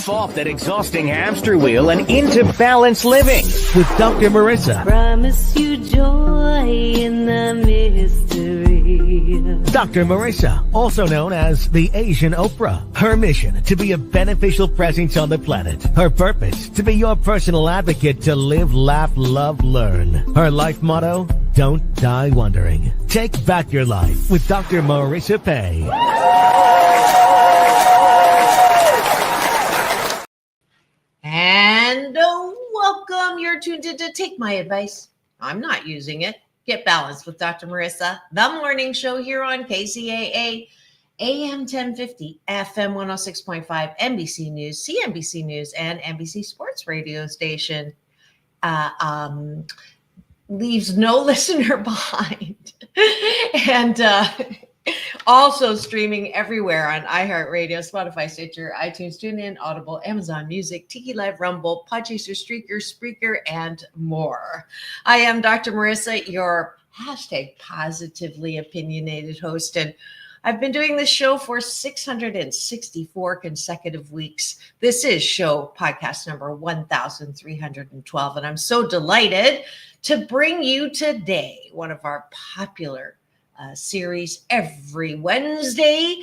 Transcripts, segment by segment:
Get off that exhausting hamster wheel and into balanced living with Dr. Marissa. Promise you joy in the mystery. Dr. Marissa, also known as the Asian Oprah. Her mission, to be a beneficial presence on the planet. Her purpose, to be your personal advocate to live, laugh, love, learn. Her life motto, don't die wondering. Take back your life with Dr. Marissa Pay. And welcome. You're tuned in to Take My Advice. I'm not using it. Get Balanced with Dr. Marissa, the morning show here on KCAA, AM 1050, FM 106.5, NBC News, CNBC News, and NBC Sports Radio station. Leaves no listener behind. And also streaming everywhere on iHeartRadio, Spotify, Stitcher, iTunes, TuneIn, Audible, Amazon Music, Tiki Live, Rumble, Podchaser, Streaker, Spreaker, and more. I am Dr. Marissa, your hashtag positively opinionated host, and I've been doing this show for 664 consecutive weeks. This is podcast number 1312, and I'm so delighted to bring you today one of our popular series every Wednesday,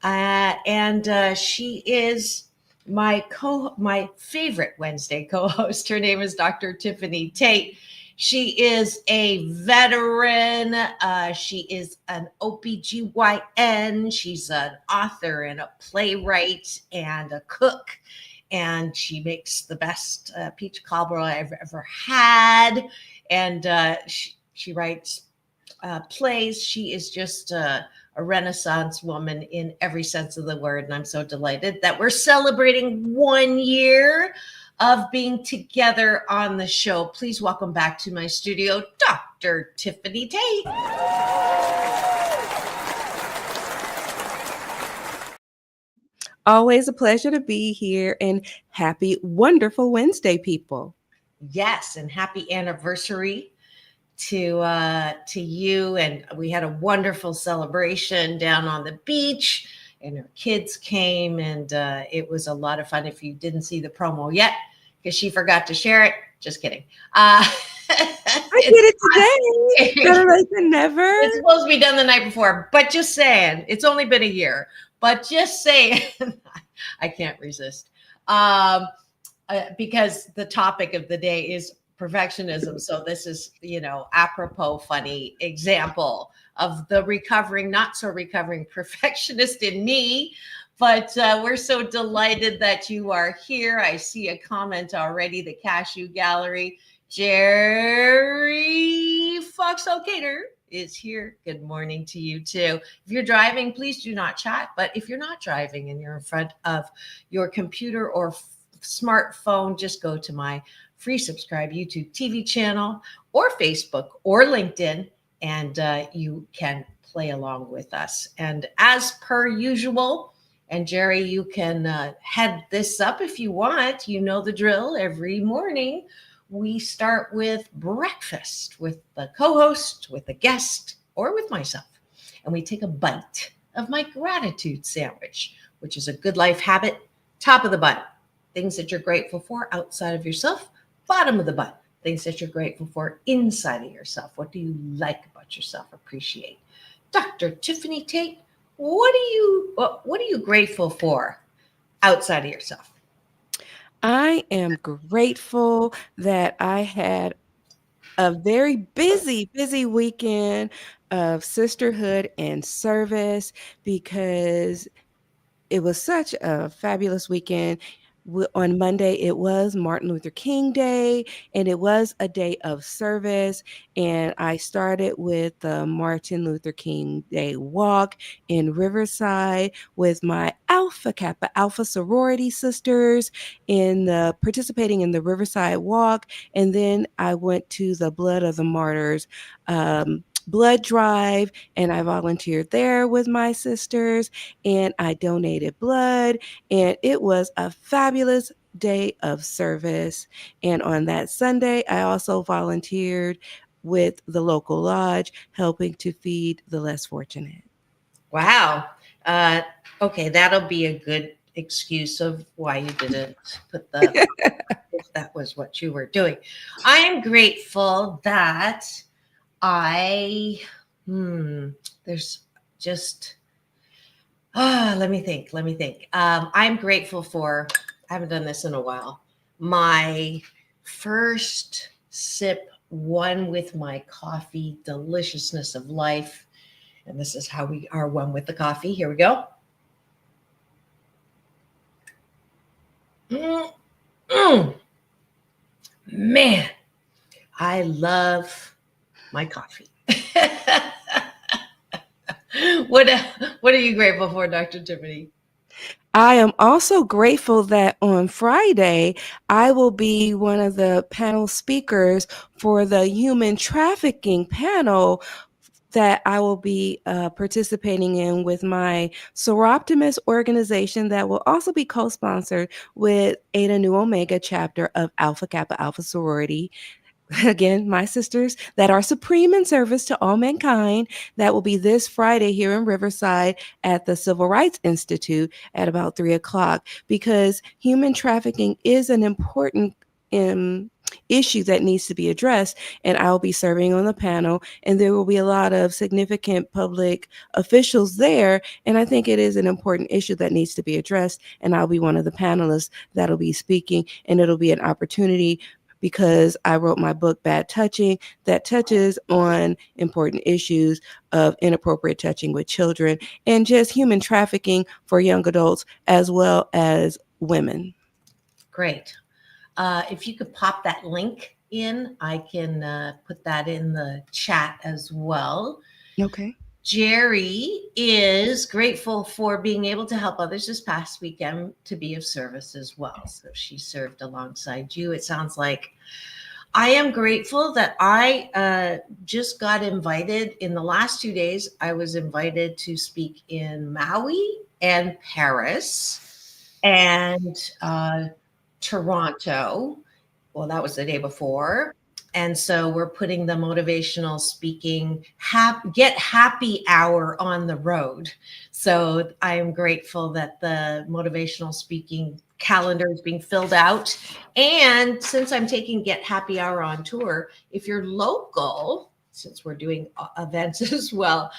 and she is my favorite Wednesday co-host. Her name is Dr. Tiffanie Tate. She is a veteran. She is an OBGyn. She's an author and a playwright and a cook, and she makes the best peach cobbler I've ever had. And she writes plays. She is just a Renaissance woman in every sense of the word. And I'm so delighted that we're celebrating 1 year of being together on the show. Please welcome back to my studio, Dr. Tiffanie Tate. Always a pleasure to be here, and happy, wonderful Wednesday, people. Yes, and happy anniversary to you. And we had a wonderful celebration down on the beach, and her kids came, and it was a lot of fun. If you didn't see the promo yet, because she forgot to share it, just kidding. I did it today. Better late than never. It's supposed to be done the night before, but just saying, it's only been a year, but just saying, I can't resist. Because the topic of the day is perfectionism. So this is, apropos funny example of the not so recovering perfectionist in me. But we're so delighted that you are here. I see a comment already, the Cashew Gallery. Jerry Fox-Alcater is here. Good morning to you too. If you're driving, please do not chat. But if you're not driving and you're in front of your computer or smartphone, just go to my free subscribe YouTube TV channel or Facebook or LinkedIn, and you can play along with us. And as per usual, and Jerry, you can head this up if you want. You know the drill. Every morning, we start with breakfast with the co-host, with the guest, or with myself. And we take a bite of my gratitude sandwich, which is a good life habit. Top of the bun, things that you're grateful for outside of yourself. Bottom of the bun, things that you're grateful for inside of yourself. What do you like about yourself? Appreciate. Dr. Tiffanie Tate, what are you grateful for outside of yourself? I am grateful that I had a very busy weekend of sisterhood and service, because it was such a fabulous weekend. On Monday, it was Martin Luther King Day, and it was a day of service. And I started with the Martin Luther King Day walk in Riverside with my Alpha Kappa Alpha sorority sisters participating in the Riverside walk. And then I went to the Blood of the Martyrs blood drive, and I volunteered there with my sisters, and I donated blood, and it was a fabulous day of service. And on that Sunday, I also volunteered with the local lodge, helping to feed the less fortunate. Wow. Okay, that'll be a good excuse of why you didn't put the if that was what you were doing. I am grateful that I there's just let me think. I'm grateful for, I haven't done this in a while, my first sip, one with my coffee, deliciousness of life. And this is how we are one with the coffee. Here we go. Man, I love my coffee. What are you grateful for, Dr. Tiffany? I am also grateful that on Friday, I will be one of the panel speakers for the human trafficking panel that I will be participating in with my Soroptimist organization that will also be co-sponsored with Eta Nu Omega chapter of Alpha Kappa Alpha Sorority. Again, my sisters that are supreme in service to all mankind. That will be this Friday here in Riverside at the Civil Rights Institute at about 3:00, because human trafficking is an important issue that needs to be addressed. And I'll be serving on the panel, and there will be a lot of significant public officials there. And I think it is an important issue that needs to be addressed. And I'll be one of the panelists that'll be speaking, and it'll be an opportunity because I wrote my book, Bad Touching, that touches on important issues of inappropriate touching with children and just human trafficking for young adults as well as women. Great. If you could pop that link in, I can put that in the chat as well. Okay. Jerry is grateful for being able to help others this past weekend to be of service as well. So she served alongside you. It sounds like I am grateful that I just got invited in the last 2 days. I was invited to speak in Maui and Paris and Toronto. Well, that was the day before. And so we're putting the motivational speaking get happy hour on the road. So I am grateful that the motivational speaking calendar is being filled out. And since I'm taking Get Happy Hour on tour, if you're local, since we're doing events as well,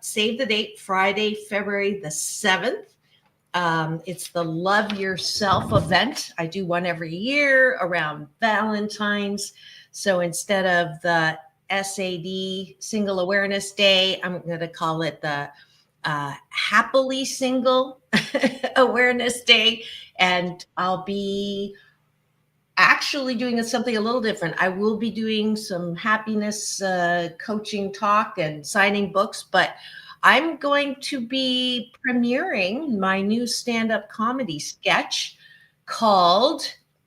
save the date, Friday, February the 7th. It's the Love Yourself event. I do one every year around Valentine's. So instead of the SAD, Single Awareness Day, I'm going to call it the Happily Single Awareness Day. And I'll be actually doing something a little different. I will be doing some happiness coaching talk and signing books, but I'm going to be premiering my new stand-up comedy sketch called,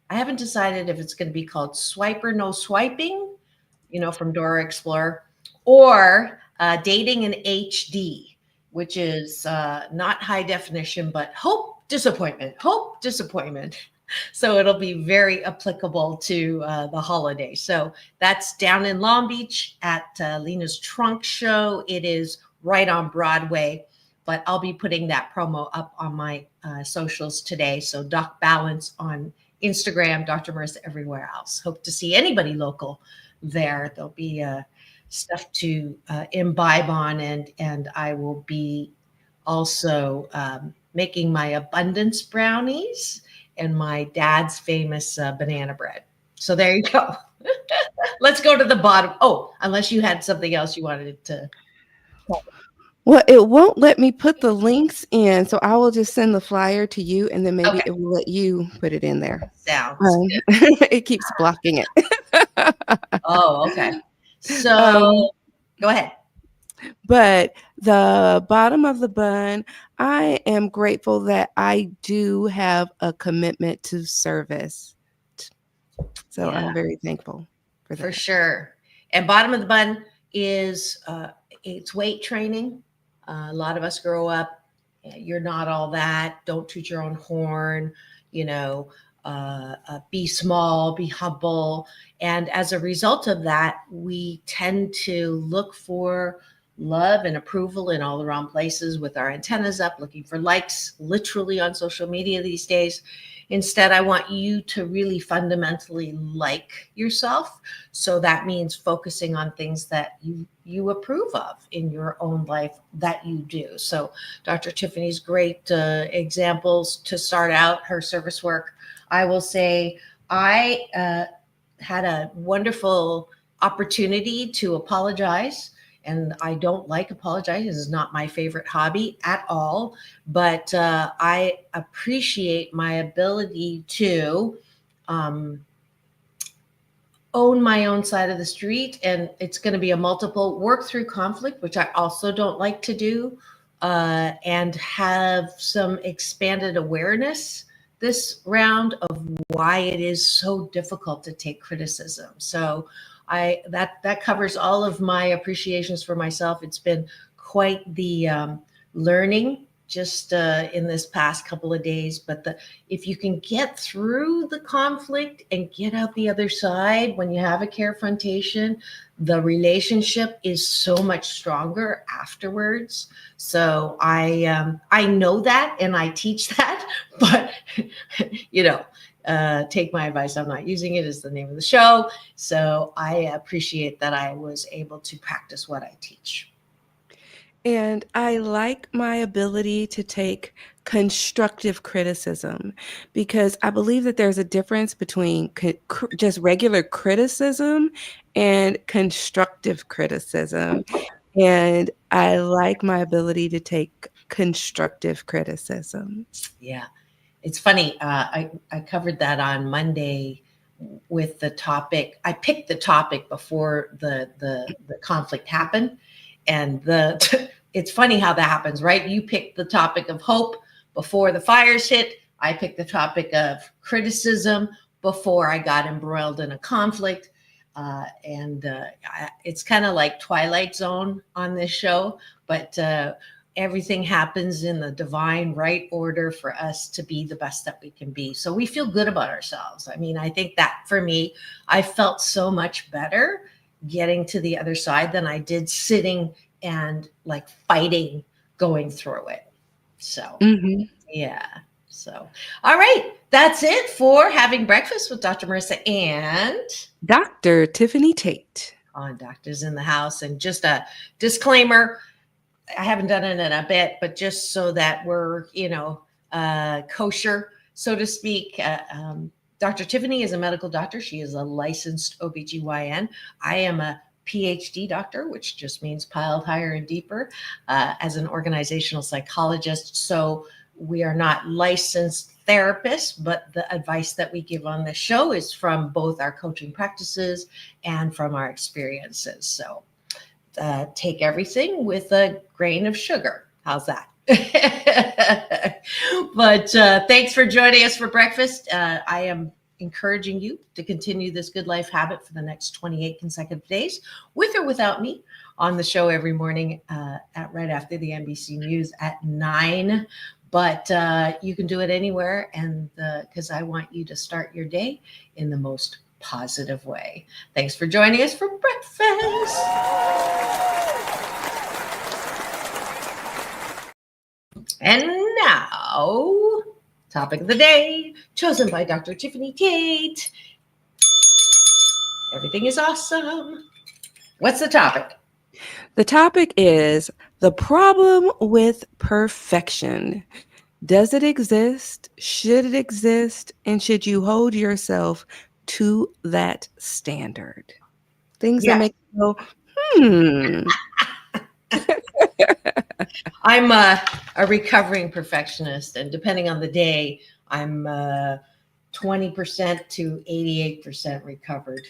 I haven't decided if it's going to be called Swiper No Swiping, from Dora Explorer, or Dating in HD, which is not high definition, but hope, disappointment. So it'll be very applicable to the holiday. So that's down in Long Beach at Lena's Trunk Show. It is right on Broadway, but I'll be putting that promo up on my socials today. So Doc Balance on Instagram, Dr. Marissa everywhere else. Hope to see anybody local there. There'll be stuff to imbibe on, and I will be also making my abundance brownies and my dad's famous banana bread. So there you go. Let's go to the bottom. Oh, unless you had something else you wanted to. Well, it won't let me put the links in, so I will just send the flyer to you, and then maybe it will let you put it in there. Sounds it keeps blocking it. Oh, okay. So go ahead. But the bottom of the bun, I am grateful that I do have a commitment to service. So I'm very thankful for that. For sure. And bottom of the bun is it's weight training. A lot of us grow up, you're not all that. Don't toot your own horn, be small, be humble. And as a result of that, we tend to look for love and approval in all the wrong places with our antennas up, looking for likes literally on social media these days. Instead, I want you to really fundamentally like yourself. So that means focusing on things that you approve of in your own life that you do. So Dr. Tiffany's great examples to start out her service work. I will say I had a wonderful opportunity to apologize. And I don't like apologizing. This is not my favorite hobby at all. But I appreciate my ability to own my own side of the street. And it's going to be a multiple work through conflict, which I also don't like to do, and have some expanded awareness this round of why it is so difficult to take criticism. So that covers all of my appreciations for myself. It's been quite the learning just in this past couple of days. But if you can get through the conflict and get out the other side when you have a confrontation, the relationship is so much stronger afterwards. So I know that and I teach that, but take my advice. I'm not using it as the name of the show. So I appreciate that I was able to practice what I teach. And I like my ability to take constructive criticism, because I believe that there's a difference between just regular criticism and constructive criticism. And I like my ability to take constructive criticism. Yeah. It's funny. I covered that on Monday with the topic. I picked the topic before the conflict happened. And it's funny how that happens, right? You picked the topic of hope before the fires hit. I picked the topic of criticism before I got embroiled in a conflict. It's kind of like Twilight Zone on this show, but everything happens in the divine right order for us to be the best that we can be. So we feel good about ourselves. I mean, I think that for me, I felt so much better getting to the other side than I did sitting and like fighting going through it. So yeah. So all right, that's it for having breakfast with Dr. Marissa and Dr. Tiffanie Tate on Doctors in the House. And just a disclaimer, I haven't done it in a bit, but just so that we're kosher, so to speak. Dr. Tiffanie is a medical doctor. She is a licensed OBGyn. I am a PhD doctor, which just means piled higher and deeper, as an organizational psychologist. So we are not licensed therapists, but the advice that we give on the show is from both our coaching practices and from our experiences. So take everything with a grain of sugar. How's that? But thanks for joining us for breakfast. I am encouraging you to continue this good life habit for the next 28 consecutive days, with or without me, on the show every morning at right after the NBC News at 9. But you can do it anywhere, and because I want you to start your day in the most positive way. Thanks for joining us for breakfast. And now, topic of the day, chosen by Dr. Tiffanie Tate. Everything is awesome. What's the topic? The topic is the problem with perfection. Does it exist? Should it exist? And should you hold yourself to that standard? Things that make you go, I'm a recovering perfectionist, and depending on the day, I'm 20% to 88% recovered.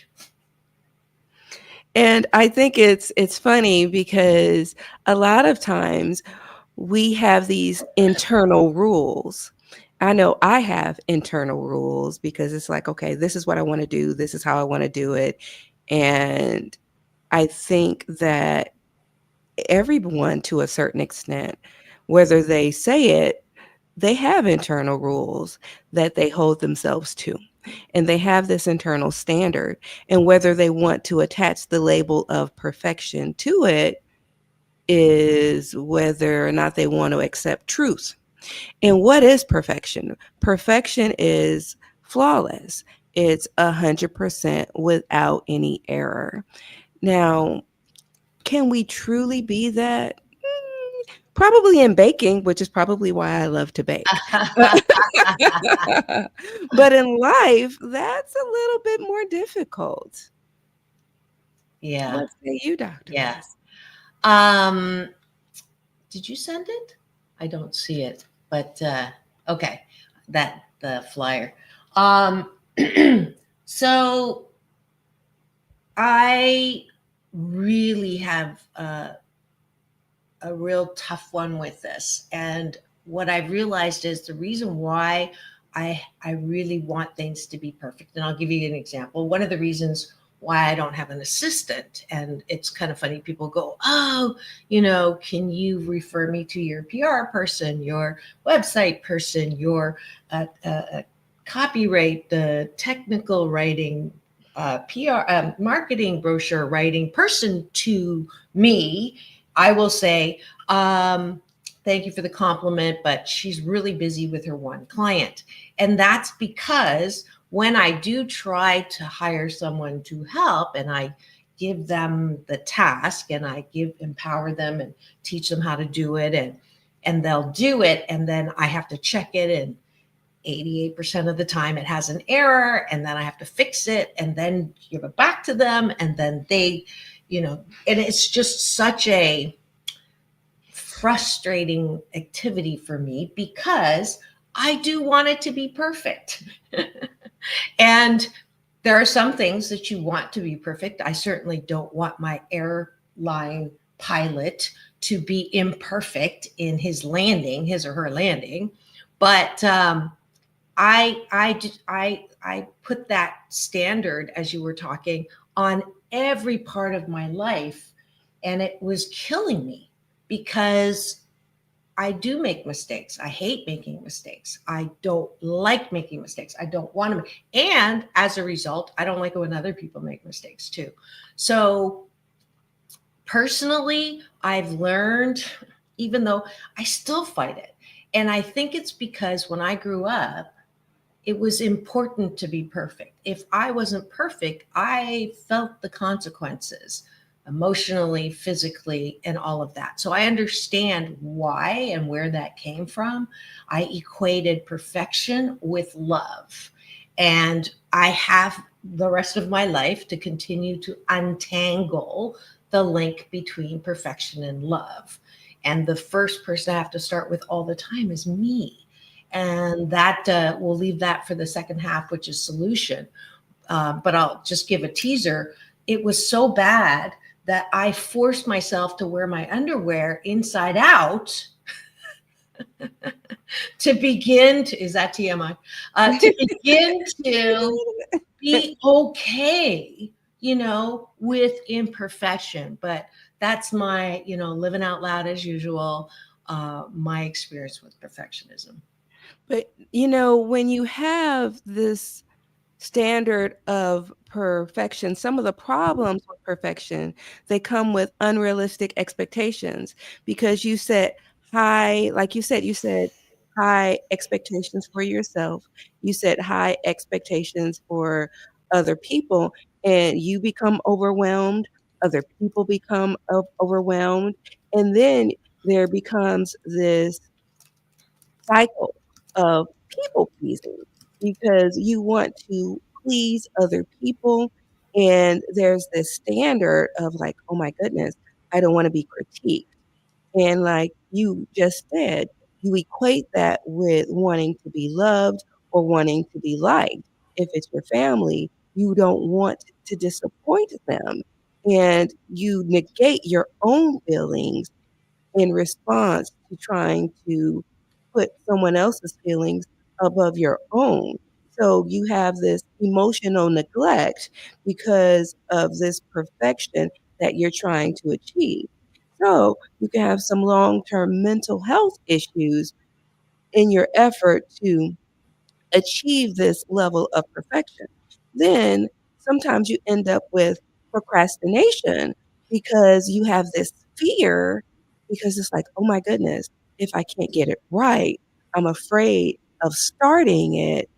And I think it's funny because a lot of times we have these internal rules. I know I have internal rules because it's like, okay, this is what I want to do. This is how I want to do it. And I think that everyone, to a certain extent, whether they say it, they have internal rules that they hold themselves to. And they have this internal standard. And whether they want to attach the label of perfection to it, is whether or not they want to accept truth. And what is perfection? Perfection is flawless. It's 100% without any error. Now, can we truly be that? Probably in baking, which is probably why I love to bake. But in life, that's a little bit more difficult. Yeah. What say you, Dr. Yeah. Marissa? Did you send it? I don't see it, but okay, that the flyer. So I really have a real tough one with this, and what I've realized is the reason why I really want things to be perfect. And I'll give you an example. One of the reasons why I don't have an assistant, and it's kind of funny, people go, oh, can you refer me to your PR person, your website person, your copyright, the technical writing, PR, marketing brochure writing person to me? I will say, thank you for the compliment, but she's really busy with her one client. And that's because when I do try to hire someone to help and I give them the task and I empower them and teach them how to do it, and they'll do it, and then I have to check it, and 88% of the time it has an error, and then I have to fix it and then give it back to them, and then they, and it's just such a frustrating activity for me because I do want it to be perfect. And there are some things that you want to be perfect. I certainly don't want my airline pilot to be imperfect in his or her landing. But I put that standard, as you were talking, on every part of my life, and it was killing me because I do make mistakes. I hate making mistakes. I don't like making mistakes. I don't want to. And as a result, I don't like it when other people make mistakes too. So personally, I've learned, even though I still fight it. And I think it's because when I grew up, it was important to be perfect. If I wasn't perfect, I felt the consequences emotionally, physically, and all of that. So I understand why and where that came from. I equated perfection with love. And I have the rest of my life to continue to untangle the link between perfection and love. And the first person I have to start with all the time is me. And that we'll leave that for the second half, which is solution. But I'll just give a teaser. It was so bad that I forced myself to wear my underwear inside out to begin to, is that TMI? To begin to be okay, with imperfection. But that's my, living out loud as usual, my experience with perfectionism. But, when you have this standard of perfection, some of the problems with perfection, they come with unrealistic expectations because you set high, like you said high expectations for yourself. You set high expectations for other people, and you become overwhelmed. Other people become overwhelmed. And then there becomes this cycle of people pleasing because you want to please other people. And there's this standard of like, oh my goodness, I don't want to be critiqued. And like you just said, you equate that with wanting to be loved or wanting to be liked. If it's your family, you don't want to disappoint them. And you negate your own feelings in response to trying to put someone else's feelings above your own. So you have this emotional neglect because of this perfection that you're trying to achieve. So you can have some long-term mental health issues in your effort to achieve this level of perfection. Then sometimes you end up with procrastination because you have this fear because it's like, oh my goodness, if I can't get it right, I'm afraid of starting it.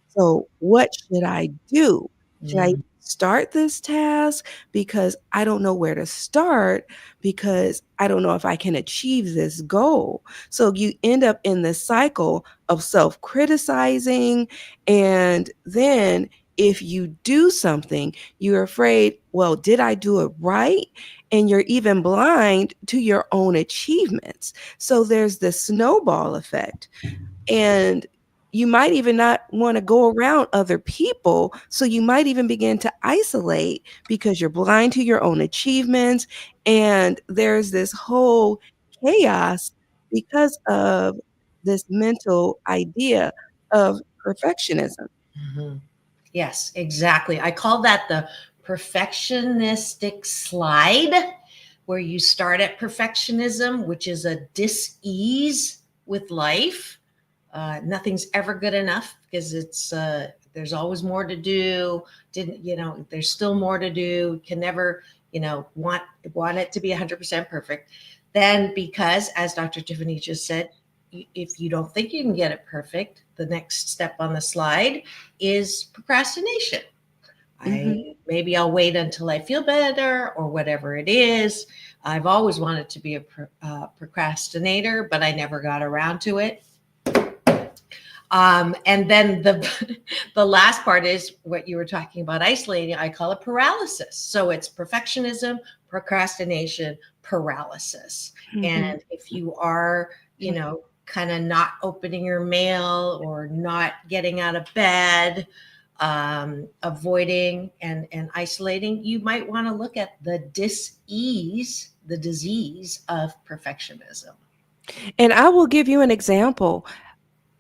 So what should I do? Should I Mm. start this task because I don't know where to start because I don't know if I can achieve this goal? So you end up in this cycle of self-criticizing, and then if you do something, you're afraid, well, did I do it right? And you're even blind to your own achievements. So there's this snowball effect. And you might even not want to go around other people. So you might even begin to isolate because you're blind to your own achievements. And there's this whole chaos because of this mental idea of perfectionism. Mhm. Yes, exactly. I call that the perfectionistic slide, where you start at perfectionism, which is a dis-ease with life. Nothing's ever good enough because it's there's always more to do. There's still more to do. Can never, want it to be 100% perfect. Then, because as Dr. Tiffany just said, if you don't think you can get it perfect, the next step on the slide is procrastination. Mhm. Maybe I'll wait until I feel better or whatever it is. I've always wanted to be a procrastinator, but I never got around to it. And then the the last part is what you were talking about, isolating. I call it paralysis. So it's perfectionism, procrastination, paralysis. Mhm. And if you are, kind of not opening your mail or not getting out of bed, avoiding and isolating, you might want to look at the dis-ease, the disease of perfectionism. And I will give you an example.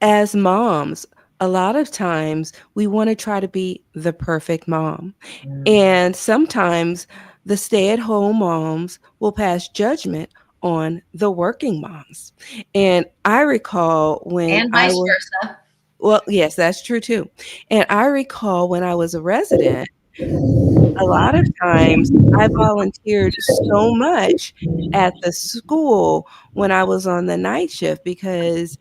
As moms, a lot of times we want to try to be the perfect mom. And sometimes the stay-at-home moms will pass judgment on the working moms. And I recall when And I vice was, versa. well, yes, that's true too. And I recall when I was a resident, a lot of times I volunteered so much at the school when I was on the night shift because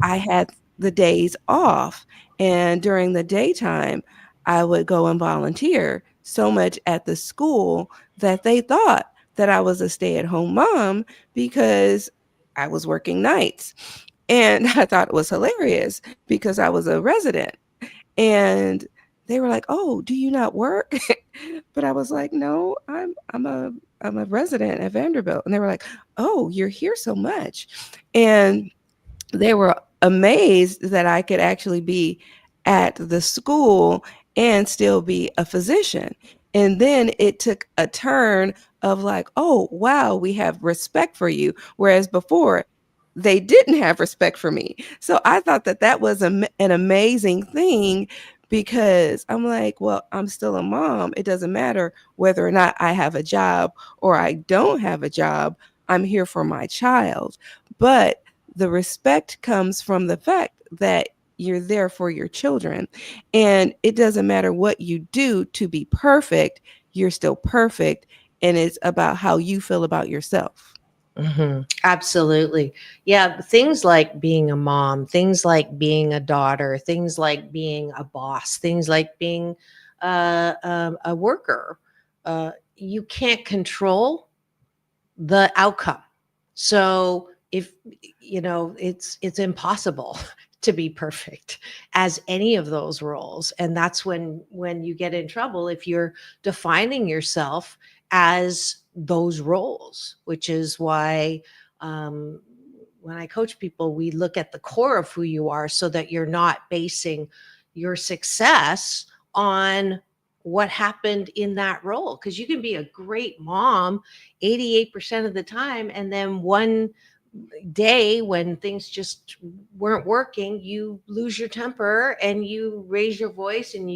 I had the days off, and during the daytime, I would go and volunteer so much at the school that they thought that I was a stay-at-home mom because I was working nights. And I thought it was hilarious because I was a resident. And they were like, "Oh, do you not work?" But I was like, "No, I'm a resident at Vanderbilt." And they were like, "Oh, you're here so much." And they were amazed that I could actually be at the school and still be a physician. And then it took a turn of like, oh, wow, we have respect for you. Whereas before, they didn't have respect for me. So I thought that that was an amazing thing because I'm like, well, I'm still a mom. It doesn't matter whether or not I have a job or I don't have a job. I'm here for my child. But the respect comes from the fact that you're there for your children. And it doesn't matter what you do to be perfect, you're still perfect. And it's about how you feel about yourself. Absolutely. Yeah. Things like being a mom, things like being a daughter, things like being a boss, things like being a worker. You can't control the outcome. So if it's impossible to be perfect as any of those roles, and that's when you get in trouble if you're defining yourself as those roles, which is why um, when I coach people, we look at the core of who you are so that you're not basing your success on what happened in that role, because you can be a great mom 88% of the time, and then one day when things just weren't working, you lose your temper and you raise your voice and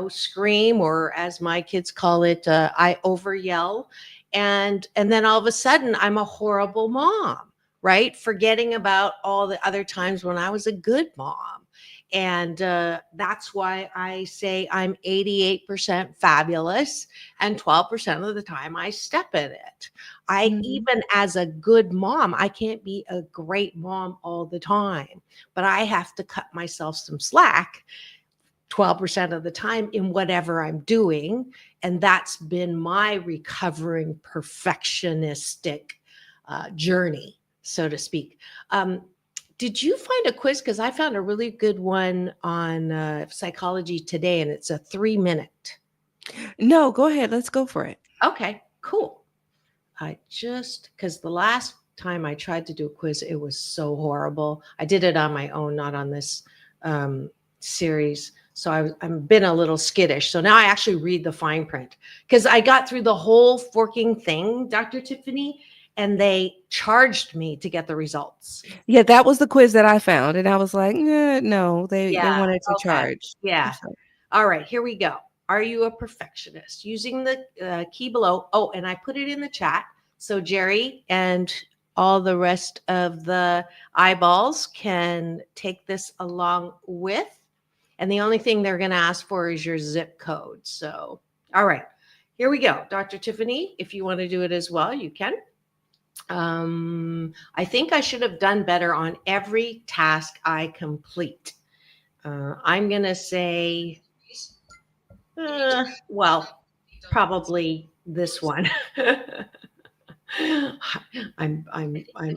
scream, or as my kids call it, I over yell, and then all of a sudden I'm a horrible mom. right? Forgetting about all the other times when I was a good mom. And that's why I say I'm 88% fabulous and 12% of the time I step in it. Even as a good mom, I can't be a great mom all the time, but I have to cut myself some slack 12% of the time in whatever I'm doing. And that's been my recovering perfectionistic journey, so to speak. Did you find a quiz? Because I found a really good one on Psychology Today, and it's a 3-minute. No, go ahead. Let's go for it. Okay, cool. Because the last time I tried to do a quiz, it was so horrible. I did it on my own, not on this series. So I've been a little skittish. So now I actually read the fine print because I got through the whole forking thing, Dr. Tiffanie, and they charged me to get the results. Yeah, that was the quiz that I found. And I was like, no, they wanted to charge. Yeah. All right, here we go. Are you a perfectionist? Using the key below. Oh, and I put it in the chat. So Jerry and all the rest of the eyeballs can take this along with. And the only thing they're going to ask for is your zip code. So, all right, here we go. Dr. Tiffanie, if you want to do it as well, you can. I think I should have done better on every task I complete. I'm going to say, probably this one. I'm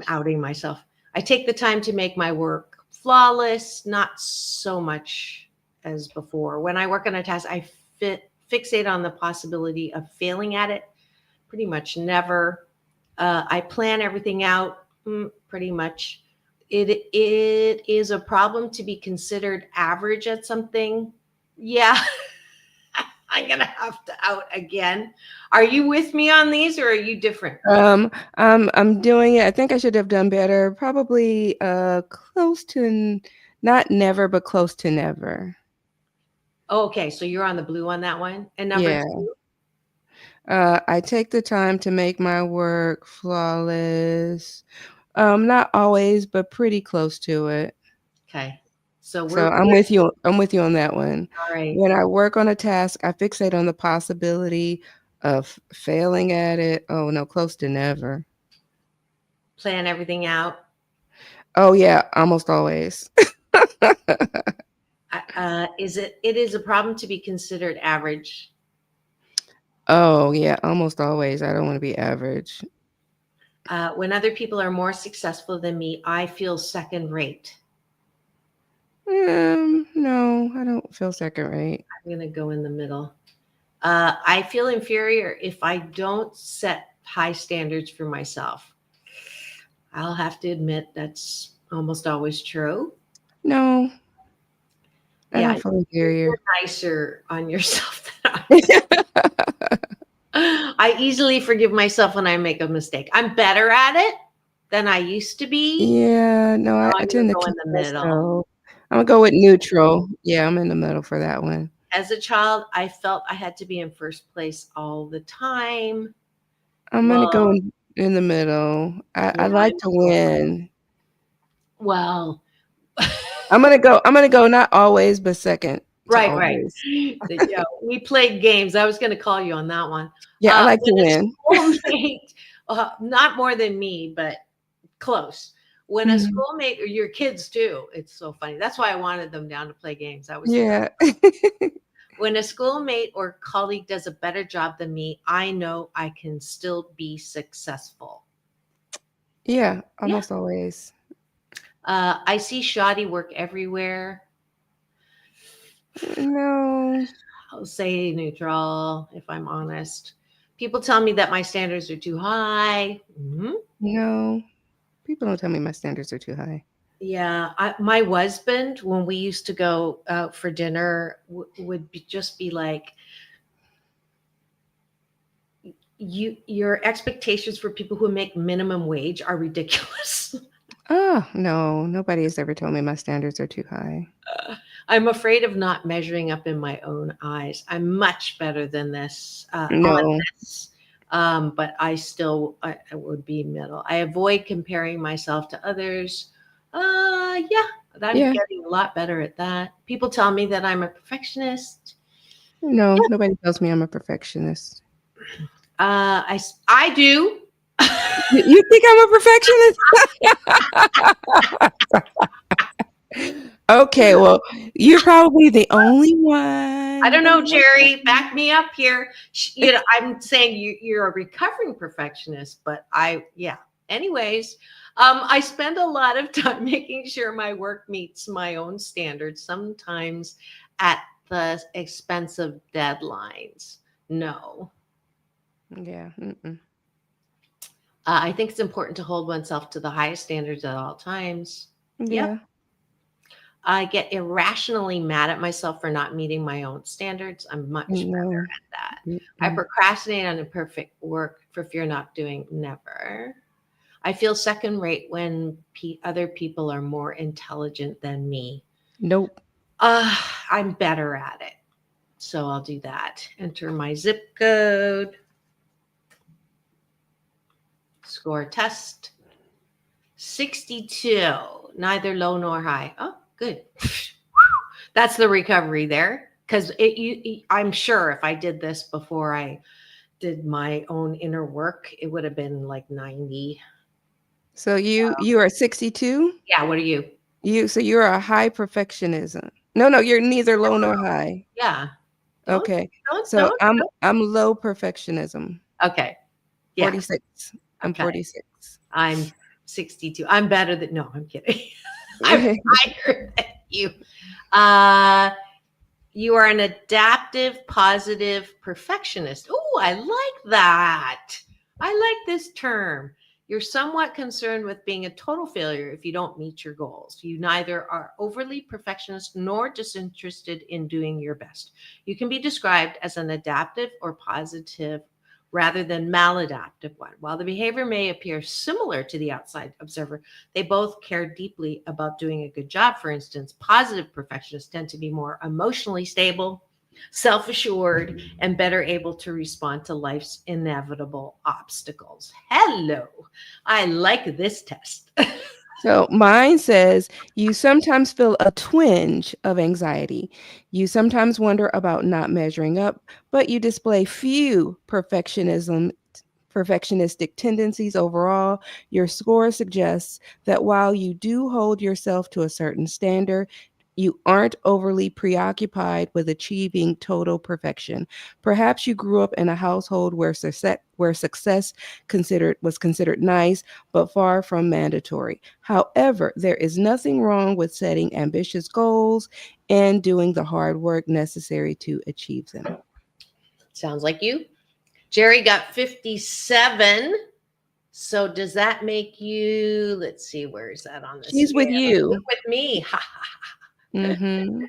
outing myself. I take the time to make my work flawless, not so much as before. When I work on a task, I fixate on the possibility of failing at it. Pretty much never. I plan everything out. Pretty much. It is a problem to be considered average at something. Yeah. I'm going to have to out again. Are you with me on these or are you different? I'm doing it. I think I should have done better. Probably close to, not never, but close to never. Okay, so you're on the blue on that one. And number 2? I take the time to make my work flawless. Not always, but pretty close to it. Okay. So I'm with you. I'm with you on that one. All right. When I work on a task, I fixate on the possibility of failing at it. Oh no, close to never. Plan everything out. Oh yeah, almost always. It is a problem to be considered average. Oh yeah, almost always. I don't want to be average. When other people are more successful than me, I feel second rate. No, I don't feel second rate. I'm going to go in the middle. I feel inferior if I don't set high standards for myself. I'll have to admit that's almost always true. No. I don't feel inferior. You're nicer on yourself than I am. I easily forgive myself when I make a mistake. I'm better at it than I used to be. Yeah, no, I tend to go in the middle. I'm gonna go with neutral. Yeah, I'm in the middle for that one. As a child, I felt I had to be in first place all the time. I'm gonna go in the middle. I like to win. Well, I'm gonna go not always, but second. Right. We played games. I was going to call you on that one. Yeah, I like to win. Schoolmate, not more than me, but close. When a schoolmate, or your kids too, it's so funny. That's why I wanted them down to play games. When a schoolmate or colleague does a better job than me, I know I can still be successful. Yeah, almost always. I see shoddy work everywhere. No. I'll say neutral, if I'm honest. People tell me that my standards are too high. No, people don't tell me my standards are too high. Yeah, my husband, when we used to go out for dinner, would just be like, your expectations for people who make minimum wage are ridiculous. Oh, no, nobody has ever told me my standards are too high. I'm afraid of not measuring up in my own eyes. I'm much better than this. No. On this. But I would be middle. I avoid comparing myself to others. Yeah, I'm Yeah. getting a lot better at that. People tell me that I'm a perfectionist. No, nobody tells me I'm a perfectionist. I do. You think I'm a perfectionist? Okay, well, you're probably the only one. I don't know, Jerry. Back me up here. I'm saying you're a recovering perfectionist, but yeah. Anyways, I spend a lot of time making sure my work meets my own standards, sometimes at the expense of deadlines. No. Yeah. Mm-mm. I think it's important to hold oneself to the highest standards at all times. Yep. Yeah. I get irrationally mad at myself for not meeting my own standards. I'm much better at that. I procrastinate on imperfect work for fear of not doing. Never. I feel second rate when other people are more intelligent than me. Nope. I'm better at it. So I'll do that. Enter my zip code. Score test. 62. Neither low nor high. Oh, good. That's the recovery there. Because I'm sure if I did this before I did my own inner work, it would have been like 90. So you are 62? Yeah, what are you? So you're a high perfectionism. No, you're neither low nor high. Yeah. Okay. So I'm low perfectionism. Okay. Yeah. 46. I'm Okay. 46. I'm 62. I'm better than no, I'm kidding. I'm higher than you. You are an adaptive, positive perfectionist. Oh, I like that. I like this term. You're somewhat concerned with being a total failure if you don't meet your goals. You neither are overly perfectionist nor disinterested in doing your best. You can be described as an adaptive or positive rather than maladaptive one. While the behavior may appear similar to the outside observer, they both care deeply about doing a good job. For instance, positive perfectionists tend to be more emotionally stable, self-assured, and better able to respond to life's inevitable obstacles. Hello. I like this test. So mine says you sometimes feel a twinge of anxiety. You sometimes wonder about not measuring up, but you display few perfectionistic tendencies overall. Your score suggests that while you do hold yourself to a certain standard, you aren't overly preoccupied with achieving total perfection. Perhaps you grew up in a household where success was considered nice, but far from mandatory. However, there is nothing wrong with setting ambitious goals and doing the hard work necessary to achieve them. Sounds like you. Jerry got 57. So does that make you, let's see, where is that on this? She's with you. With me. Mm-hmm.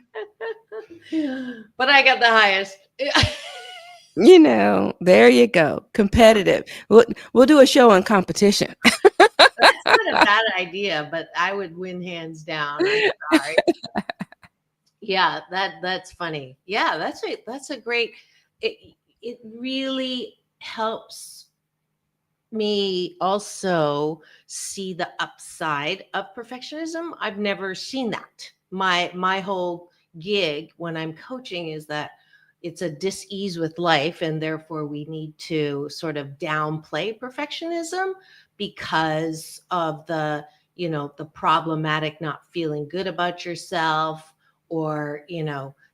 But I got the highest. There you go. Competitive. We'll do a show on competition. That's not a bad idea, but I would win hands down. I'm sorry. Yeah, that's funny. Yeah, that's a great, it really helps me also see the upside of perfectionism. I've never seen that. My whole gig when I'm coaching is that it's a dis-ease with life, and therefore we need to sort of downplay perfectionism because of the problematic not feeling good about yourself, or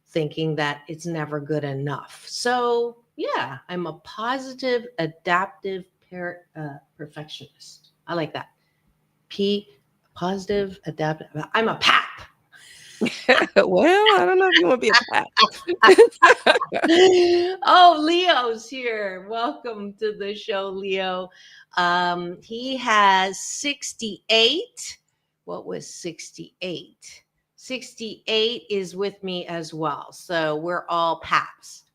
thinking that it's never good enough. So yeah, I'm a positive, adaptive perfectionist. I like that. Positive, adaptive. I'm a PAP. Well, I don't know if you want to be a PAP. Oh, Leo's here. Welcome to the show, Leo. He has 68. What was 68? 68 is with me as well. So we're all PAPs.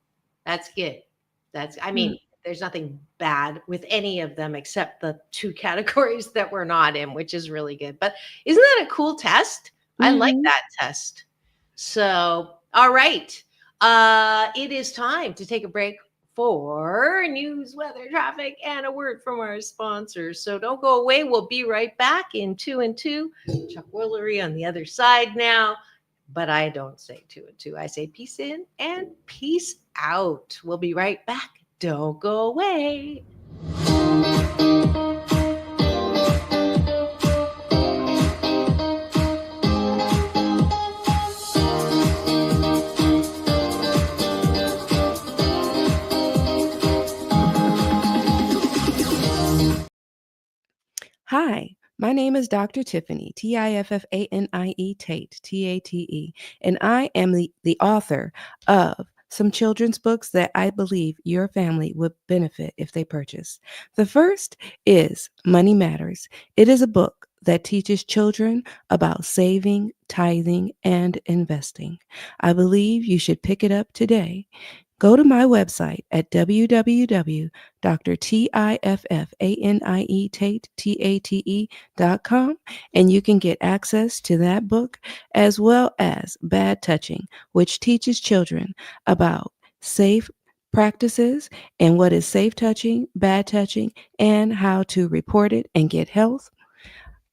That's good. There's nothing bad with any of them except the two categories that we're not in, which is really good. But isn't that a cool test? I like that test. So, all right. It is time to take a break for news, weather, traffic, and a word from our sponsors. So don't go away. We'll be right back in 2 and 2. Chuck Woolery on the other side now. But I don't say 2 and 2. I say peace in and peace out. We'll be right back. Don't go away. Hi, my name is Dr. Tiffanie, Tiffanie Tate, Tate, and I am the author of some children's books that I believe your family would benefit if they purchase. The first is Money Matters. It is a book that teaches children about saving, tithing, and investing. I believe you should pick it up today. Go to my website at www.drtiffanie.com and you can get access to that book as well as Bad Touching, which teaches children about safe practices and what is safe touching, bad touching, and how to report it and get health.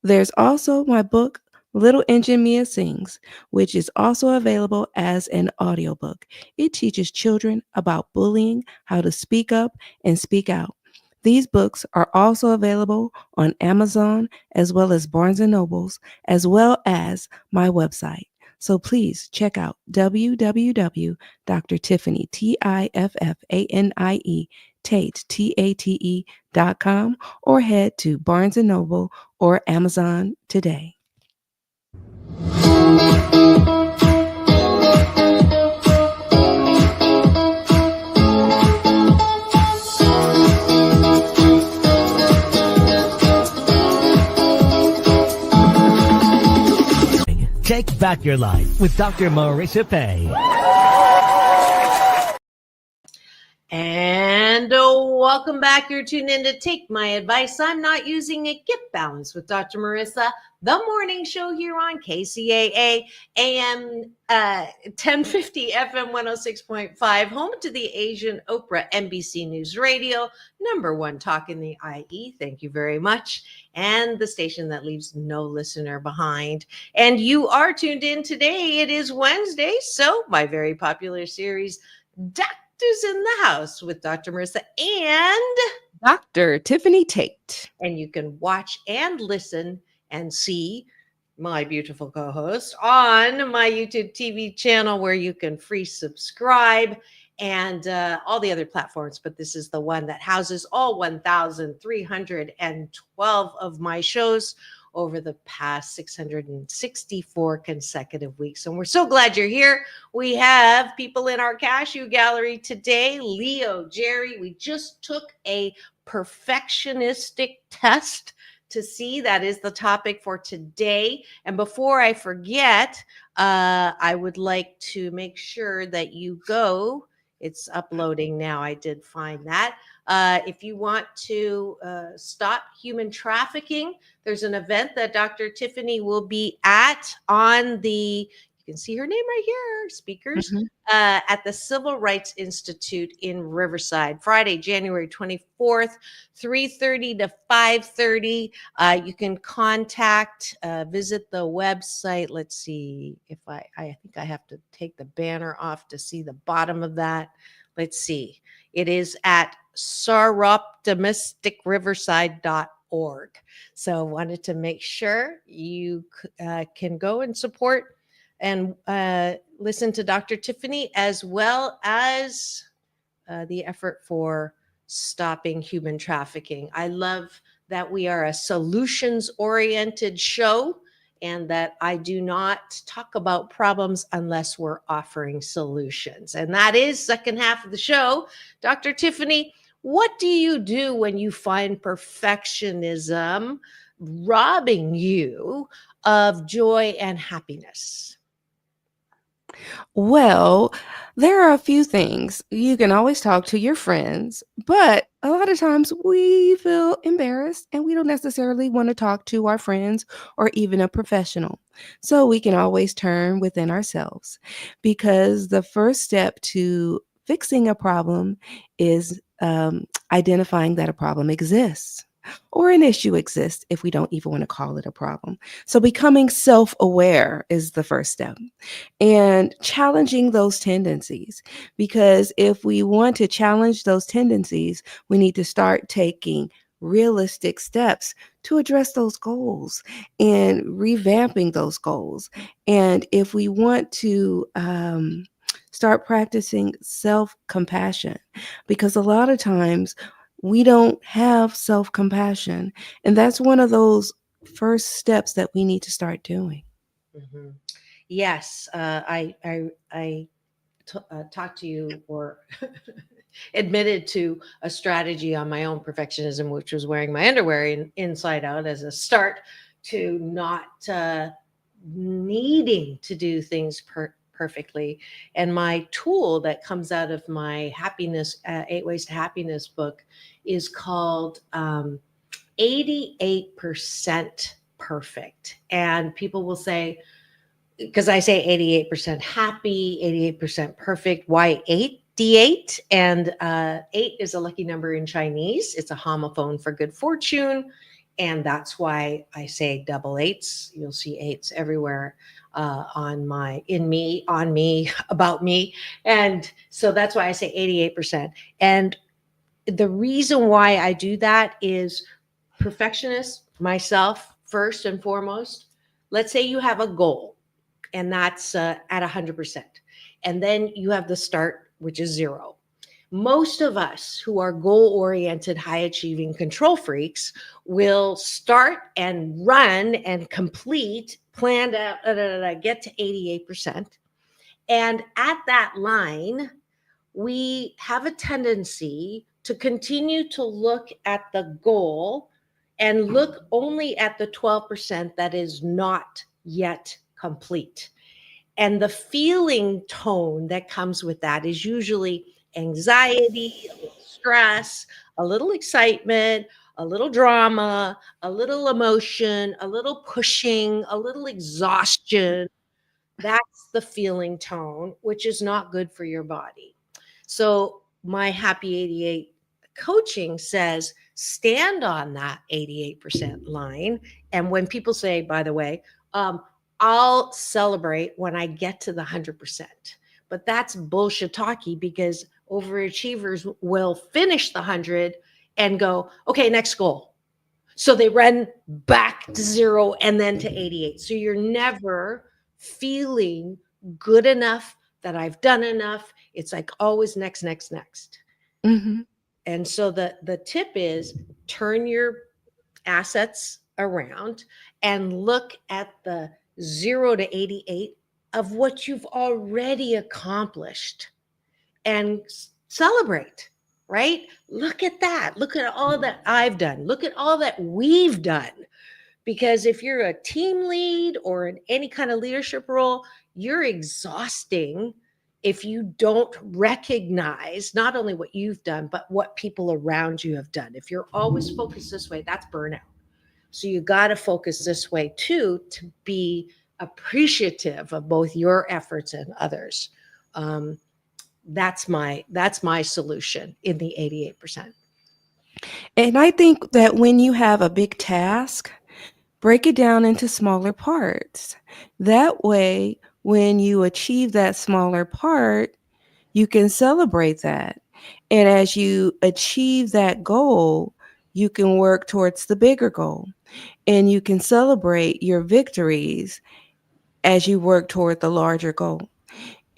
There's also my book, Little Engine Mia Sings, which is also available as an audiobook. It teaches children about bullying, how to speak up and speak out. These books are also available on Amazon as well as Barnes & Nobles, as well as my website. So please check out www.drtiffanie, Tiffanie, Tate.com or head to Barnes & Noble or Amazon today. Take back your life with Dr. Marissa Pay. And welcome back. You're tuned in to Take My Advice. I'm Not Using It. Get Balance with Dr. Marissa, the morning show here on KCAA AM 1050 FM 106.5, home to the Asian Oprah, NBC News Radio, #1 talk in the IE. Thank you very much. And the station that leaves no listener behind. And you are tuned in today. It is Wednesday, so my very popular series, Doctors in the House with Dr. Marissa and Dr. Tiffanie Tate. And you can watch and listen and see my beautiful co-host on my YouTube TV channel where you can free subscribe and all the other platforms. But this is the one that houses all 1,312 of my shows over the past 664 consecutive weeks. And we're so glad you're here. We have people in our cashew gallery today. Leo, Jerry, we just took a perfectionistic test to see. That is the topic for today. And before I forget, I would like to make sure that you go. It's uploading now. I did find that. If you want to stop human trafficking, there's an event that Dr. Tiffanie will be at on the, you can see her name right here, speakers, at the Civil Rights Institute in Riverside, Friday, January 24th, 3:30 to 5:30. You can contact, visit the website. Let's see if I think I have to take the banner off to see the bottom of that. Let's see. It is at soroptimisticriverside.org. So wanted to make sure you can go and support and listen to Dr. Tiffanie, as well as the effort for stopping human trafficking. I love that we are a solutions-oriented show and that I do not talk about problems unless we're offering solutions. And that is second half of the show. Dr. Tiffanie, what do you do when you find perfectionism robbing you of joy and happiness? Well, there are a few things. You can always talk to your friends, but a lot of times we feel embarrassed and we don't necessarily want to talk to our friends or even a professional. So we can always turn within ourselves, because the first step to fixing a problem is identifying that a problem exists or an issue exists if we don't even want to call it a problem. So becoming self-aware is the first step, and challenging those tendencies. Because if we want to challenge those tendencies, we need to start taking realistic steps to address those goals and revamping those goals. And if we want to start practicing self-compassion, because a lot of times we don't have self-compassion, and that's one of those first steps that we need to start doing. Mm-hmm. Yes, I talked to you or admitted to a strategy on my own perfectionism, which was wearing my underwear inside out as a start to not needing to do things perfectly. And my tool that comes out of my happiness, 8 Ways to Happiness book is called 88% perfect. And people will say, because I say 88% happy, 88% perfect, why 88? And 8 is a lucky number in Chinese. It's a homophone for good fortune. And that's why I say double eights. You'll see eights everywhere on me, about me. And so that's why I say 88%. And the reason why I do that is perfectionist, myself, first and foremost. Let's say you have a goal, and that's at 100%. And then you have the start, which is 0. Most of us who are goal-oriented, high-achieving control freaks will start and run and complete, plan out, get to 88%. And at that line, we have a tendency to continue to look at the goal and look only at the 12% that is not yet complete. And the feeling tone that comes with that is usually anxiety, a little stress, a little excitement, a little drama, a little emotion, a little pushing, a little exhaustion. That's the feeling tone, which is not good for your body. So my Happy 88 coaching says stand on that 88% line. And when people say, by the way, I'll celebrate when I get to the 100%. But that's bullshit talky, because overachievers will finish the 100 and go, okay, next goal. So they run back to 0 and then to 88. So you're never feeling good enough that I've done enough. It's like always next. Mm-hmm. And so the tip is turn your assets around and look at the 0 to 88 of what you've already accomplished and celebrate, right? Look at that. Look at all that I've done. Look at all that we've done. Because if you're a team lead or in any kind of leadership role, you're exhausting if you don't recognize not only what you've done, but what people around you have done. If you're always focused this way, that's burnout. So you got to focus this way too, to be appreciative of both your efforts and others. That's my solution in the 88%. And I think that when you have a big task, break it down into smaller parts. That way, when you achieve that smaller part, you can celebrate that. And as you achieve that goal, you can work towards the bigger goal. And you can celebrate your victories as you work toward the larger goal.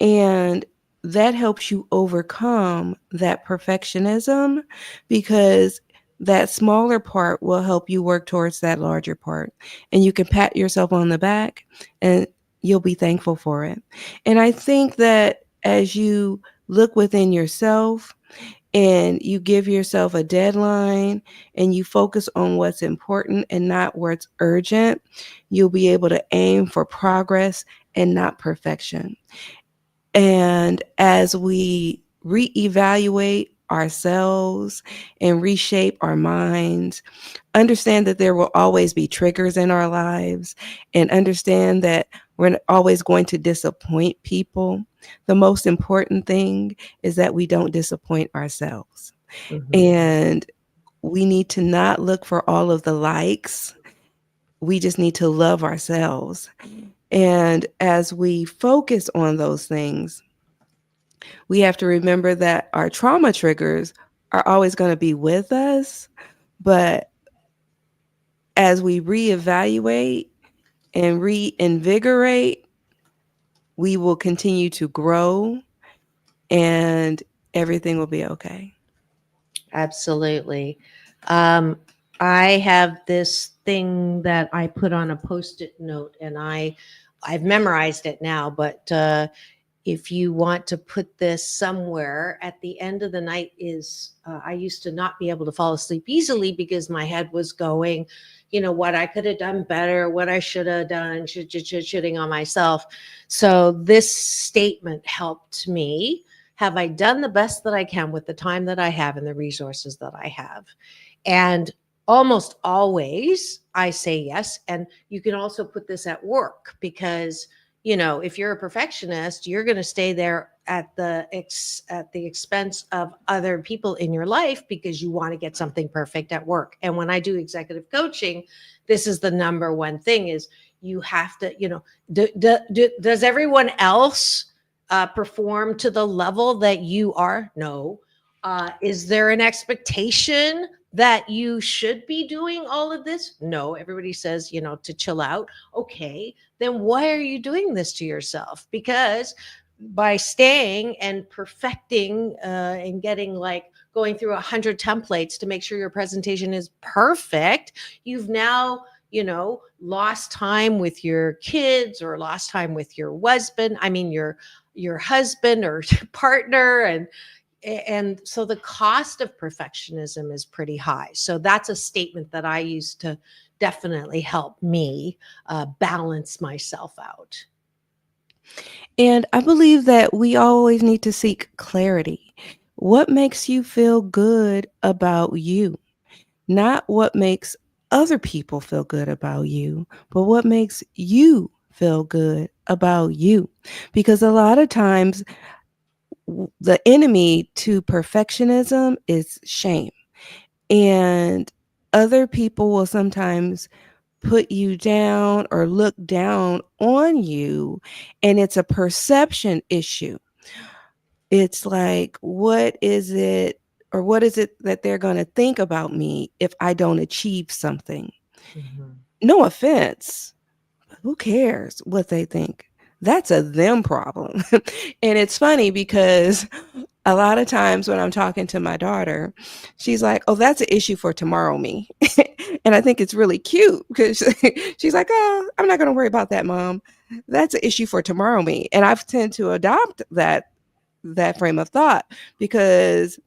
And that helps you overcome that perfectionism, because that smaller part will help you work towards that larger part. And you can pat yourself on the back and you'll be thankful for it. And I think that as you look within yourself and you give yourself a deadline and you focus on what's important and not what's urgent, you'll be able to aim for progress and not perfection. And as we reevaluate ourselves and reshape our minds, understand that there will always be triggers in our lives, and understand that we're always going to disappoint people. The most important thing is that we don't disappoint ourselves. Mhm. And we need to not look for all of the likes. We just need to love ourselves. And as we focus on those things, we have to remember that our trauma triggers are always going to be with us. But as we reevaluate and reinvigorate, we will continue to grow and everything will be okay. Absolutely. Um, I have this thing that I put on a post-it note, and I've memorized it now. But if you want to put this somewhere at the end of the night, is I used to not be able to fall asleep easily because my head was going, what I could have done better, what I should have done, shitting on myself. So this statement helped me. Have I done the best that I can with the time that I have and the resources that I have? And almost always I say yes. And you can also put this at work because, if you're a perfectionist, you're going to stay there at the expense of other people in your life because you want to get something perfect at work. And when I do executive coaching, this is the number one thing is you have to, does everyone else perform to the level that you are? No. Is there an expectation that you should be doing all of this? No. Everybody says, to chill out. Okay. Then why are you doing this to yourself? Because by staying and perfecting and getting going through 100 templates to make sure your presentation is perfect, you've now lost time with your kids or lost time with your husband. I mean, your husband or partner, and so the cost of perfectionism is pretty high. So that's a statement that I use to definitely help me balance myself out. And I believe that we always need to seek clarity. What makes you feel good about you? Not what makes other people feel good about you, but what makes you feel good about you. Because a lot of times, the enemy to perfectionism is shame. And other people will sometimes put you down or look down on you, and it's a perception issue. It's like, what is it that they're going to think about me if I don't achieve something? Mhm. No offense. Who cares what they think? That's a them problem. And it's funny because a lot of times when I'm talking to my daughter, she's like, "Oh, that's an issue for tomorrow me." And I think it's really cute because she's like, "Oh, I'm not going to worry about that, Mom. That's an issue for tomorrow me." And I've tend to adopt that frame of thought because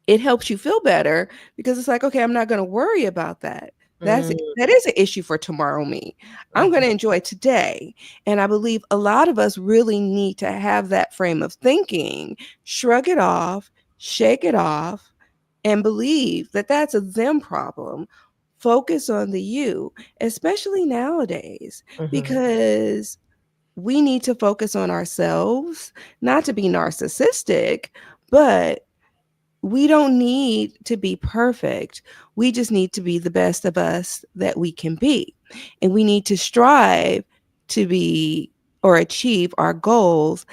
it helps you feel better because it's like, okay, I'm not going to worry about that. Mm, That is an issue for tomorrow me. I'm going mhm, to enjoy today. And I believe a lot of us really need to have that frame of thinking, shrug it off, shake it off, and believe that that's a them problem. Focus on the you, especially nowadays, mhm, because we need to focus on ourselves, not to be narcissistic, but we don't need to be perfect. We just need to be the best of us that we can be. And we need to strive to be or achieve our goals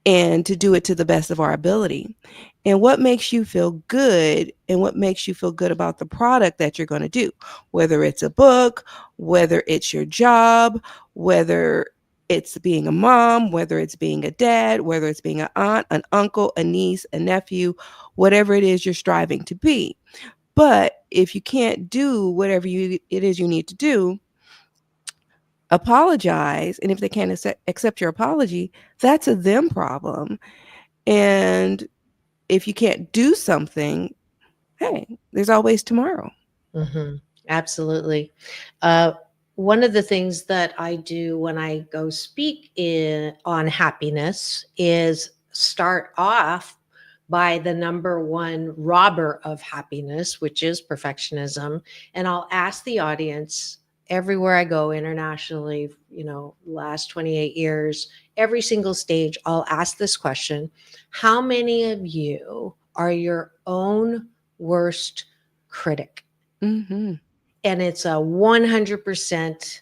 and to do it to the best of our ability. And what makes you feel good and what makes you feel good about the product that you're going to do, whether it's a book, whether it's your job, whether it's being a mom, whether it's being a dad, whether it's being an aunt, an uncle, a niece, a nephew, whatever it is you're striving to be. But if you can't do whatever it is you need to do, apologize. And if they can't accept your apology, that's a them problem. And if you can't do something, hey, there's always tomorrow. mhm. Absolutely. Uh, One of the things that I do when I go speak on happiness is start off by the number one robber of happiness, which is perfectionism. And I'll ask the audience everywhere I go internationally, last 28 years, every single stage, I'll ask this question: how many of you are your own worst critic? Mm-hmm. And it's a 100%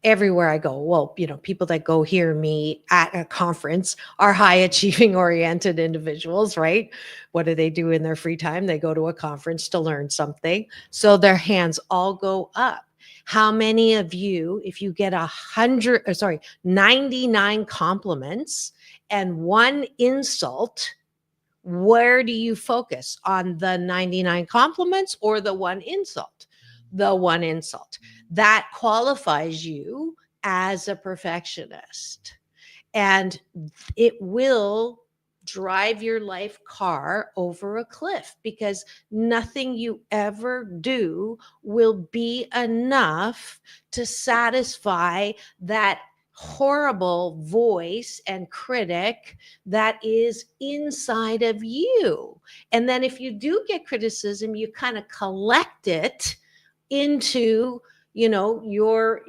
everywhere I go. Well, people that go hear me at a conference are high achieving oriented individuals, right? What do they do in their free time? They go to a conference to learn something. So their hands all go up. How many of you, if you get 99 compliments and one insult, where do you focus? On the 99 compliments or the one insult? The one insult. That qualifies you as a perfectionist. And it will drive your life car over a cliff, because nothing you ever do will be enough to satisfy that horrible voice and critic that is inside of you. And then if you do get criticism, you kind of collect it into your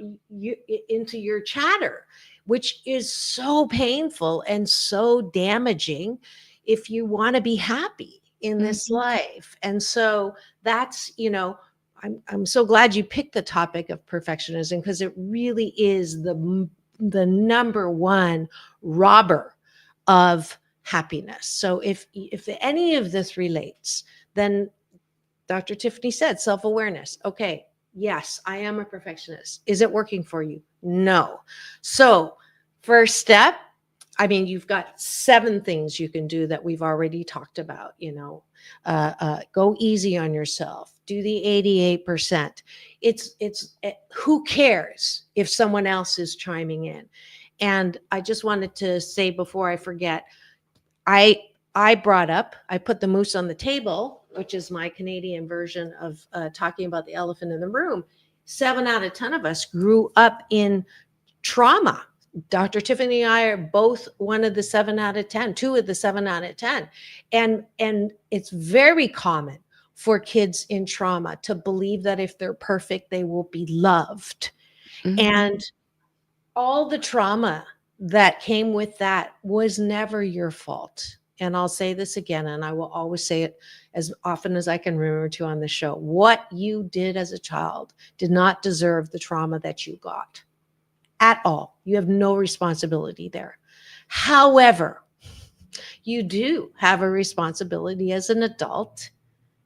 chatter, which is so painful and so damaging if you want to be happy in this life. And so that's, I'm so glad you picked the topic of perfectionism, because it really is the number one robber of happiness. So if any of this relates, then Dr. Tiffanie said self-awareness. Okay, yes, I am a perfectionist. Is it working for you? No. So first step, you've got 7 things you can do that we've already talked about. Go easy on yourself. Do the 88%. It's who cares if someone else is chiming in? And I just wanted to say before I forget, I put the moose on the table, which is my Canadian version of talking about the elephant in the room. 7 out of 10 of us grew up in trauma. Dr. Tiffanie and I are both one of the 7 out of 10, 2 of the 7 out of 10. And it's very common for kids in trauma to believe that if they're perfect, they will be loved. Mm-hmm. And all the trauma that came with that was never your fault. And I'll say this again, and I will always say it as often as I can remember to on the show. What you did as a child did not deserve the trauma that you got at all. You have no responsibility there. However, you do have a responsibility as an adult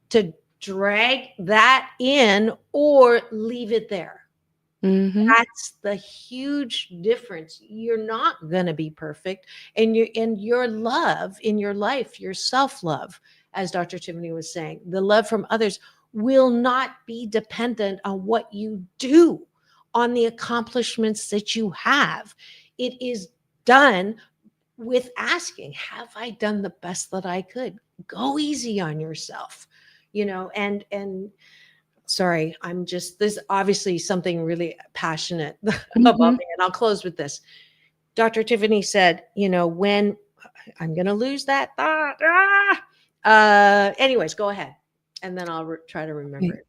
to drag that in or leave it there. Mm-hmm. That's the huge difference. You're not going to be perfect. And your love in your life, your self-love, as Dr. Tiffanie was saying, the love from others will not be dependent on what you do, on the accomplishments that you have. It is done with asking, have I done the best that I could? Go easy on yourself, and sorry, there's obviously something really passionate about me, and I'll close with this. Dr. Tiffanie said, when I'm going to lose that thought. Anyways, go ahead. And then I'll try to remember it.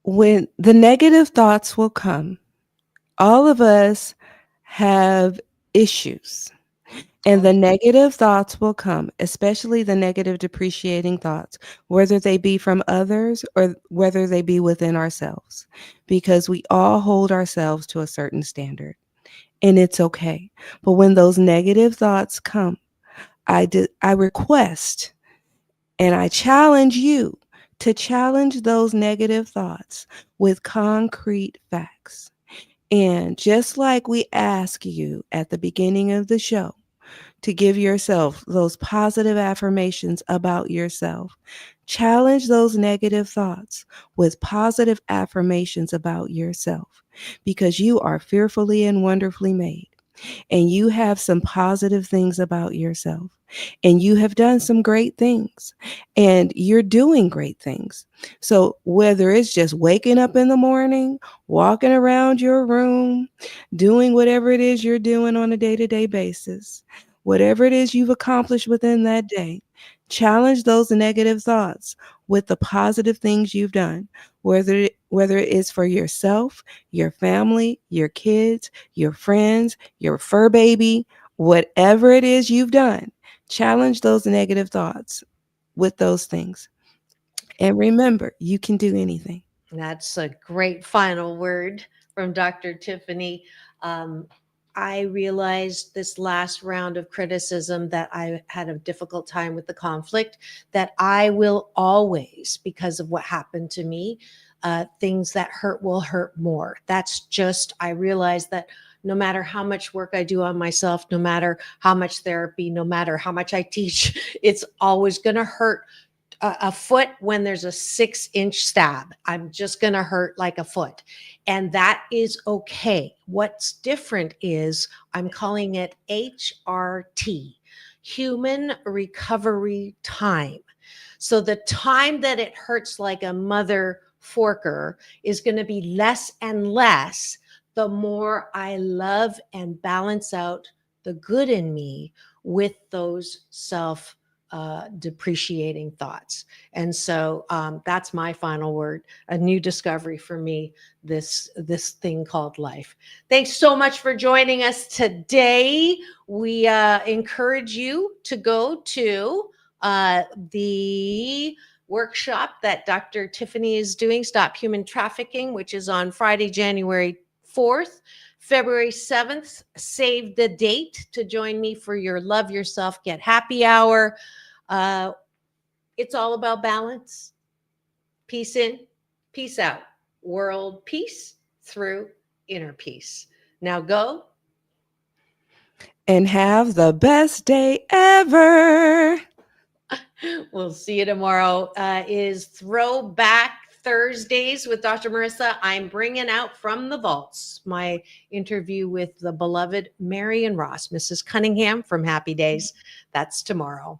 When the negative thoughts will come, all of us have issues. And the negative thoughts will come, especially the negative depreciating thoughts, whether they be from others or whether they be within ourselves, because we all hold ourselves to a certain standard, and it's okay. But when those negative thoughts come, I request and I challenge you to challenge those negative thoughts with concrete facts. And just like we ask you at the beginning of the show, to give yourself those positive affirmations about yourself, challenge those negative thoughts with positive affirmations about yourself, because you are fearfully and wonderfully made, and you have some positive things about yourself, and you have done some great things, and you're doing great things. So whether it's just waking up in the morning, walking around your room, doing whatever it is you're doing on a day-to-day basis, whatever it is you've accomplished within that day, challenge those negative thoughts with the positive things you've done, whether it is for yourself, your family, your kids, your friends, your fur baby, whatever it is you've done, challenge those negative thoughts with those things. And remember, you can do anything. That's a great final word from Dr. Tiffanie. I realized this last round of criticism that I had a difficult time with the conflict, that I will always, because of what happened to me, things that hurt will hurt more. That's just, I realized that no matter how much work I do on myself, no matter how much therapy, no matter how much I teach, it's always going to hurt a foot when there's a 6-inch stab. I'm just going to hurt like a foot. And that is okay. What's different is I'm calling it HRT, human recovery time. So the time that it hurts like a mother forker is going to be less and less the more I love and balance out the good in me with those depreciating thoughts. And so that's my final word, a new discovery for me, this thing called life. Thanks so much for joining us today. We encourage you to go to the workshop that Dr. Tiffanie is doing, Stop Human Trafficking, which is on Friday, January 4th. February 7th, save the date to join me for your Love Yourself, Get Happy Hour. It's all about balance. Peace in, peace out. World peace through inner peace. Now go and have the best day ever. We'll see you tomorrow. Is Throwback Thursdays with Dr. Marissa. I'm bringing out from the vaults my interview with the beloved Marion Ross, Mrs. Cunningham from Happy Days. That's tomorrow.